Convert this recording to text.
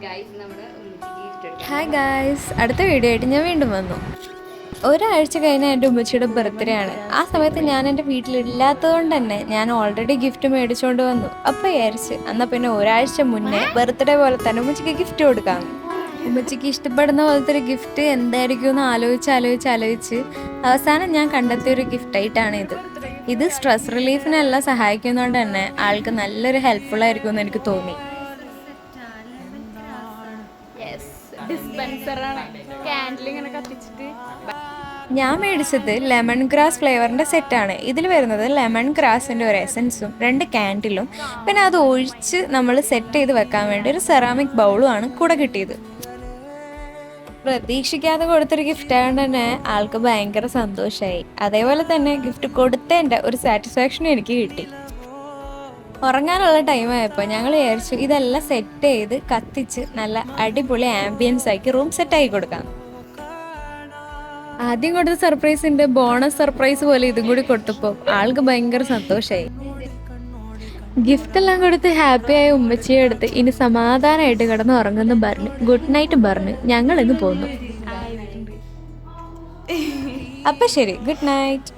Hi guys, അടുത്ത video ആയിട്ട് ഞാൻ വീണ്ടും വന്നു. ഒരാഴ്ച കഴിഞ്ഞാൽ എൻ്റെ ഉമ്മച്ചിയുടെ ബർത്ത്ഡേ ആണ്. ആ സമയത്ത് ഞാൻ എൻ്റെ വീട്ടിലില്ലാത്തതുകൊണ്ട് തന്നെ ഞാൻ ഓൾറെഡി ഗിഫ്റ്റ് മേടിച്ചുകൊണ്ട് വന്നു. അപ്പോൾ വിചാരിച്ച് എന്നാൽ പിന്നെ ഒരാഴ്ച മുന്നേ ബർത്ത്ഡേ പോലെ തന്നെ ഉമ്മച്ചിക്ക് ഗിഫ്റ്റ് കൊടുക്കാം. ഉമ്മച്ചിക്ക് ഇഷ്ടപ്പെടുന്ന പോലത്തെ ഒരു ഗിഫ്റ്റ് എന്തായിരിക്കും എന്ന് ആലോചിച്ച് അവസാനം ഞാൻ കണ്ടെത്തിയൊരു ഗിഫ്റ്റായിട്ടാണ് ഇത് സ്ട്രെസ് റിലീഫിനെല്ലാം സഹായിക്കുന്നതുകൊണ്ട് തന്നെ ആൾക്ക് നല്ലൊരു ഹെൽപ്ഫുൾ ആയിരിക്കും എന്ന് എനിക്ക് തോന്നി. ഞാൻ മേടിച്ചത് ലെമൺ ഗ്രാസ് ഫ്ലേവറിൻ്റെ സെറ്റാണ്. ഇതിൽ വരുന്നത് ലെമൺ ഗ്രാസിൻ്റെ ഒരു എസൻസും 2 കാൻഡിലും പിന്നെ അത് ഒഴിച്ച് നമ്മൾ സെറ്റ് ചെയ്ത് വെക്കാൻ വേണ്ടി ഒരു സെറാമിക് ബൗളുമാണ് കൂടെ കിട്ടിയത്. പ്രതീക്ഷിക്കാതെ കൊടുത്തൊരു ഗിഫ്റ്റ് ആയതുകൊണ്ട് തന്നെ ആൾക്ക് ഭയങ്കര സന്തോഷമായി. അതേപോലെ തന്നെ ഗിഫ്റ്റ് കൊടുത്തതിൻ്റെ ഒരു സാറ്റിസ്ഫാക്ഷനും എനിക്ക് കിട്ടി. ഉറങ്ങാനുള്ള ടൈമായപ്പോൾ ഞങ്ങൾ വിചാരിച്ചു ഇതെല്ലാം സെറ്റ് ചെയ്ത് കത്തിച്ച് നല്ല അടിപൊളി ആംബിയൻസ് ആക്കി റൂം സെറ്റാക്കി കൊടുക്കാം. ആദ്യം കൊടുത്ത സർപ്രൈസിൻ്റെ ബോണസ് സർപ്രൈസ് പോലെ ഇതും കൂടി കൊടുത്തപ്പോൾ ആൾക്ക് ഭയങ്കര സന്തോഷമായി. ഗിഫ്റ്റെല്ലാം കൊടുത്ത് ഹാപ്പിയായ ഉമ്മച്ചിയെ എടുത്ത് ഇനി സമാധാനമായിട്ട് കിടന്ന് ഉറങ്ങുന്നു പറഞ്ഞു ഗുഡ് നൈറ്റ് പറഞ്ഞു ഞങ്ങൾ ഇന്ന് പോന്നു. അപ്പം ശരി, ഗുഡ് നൈറ്റ്.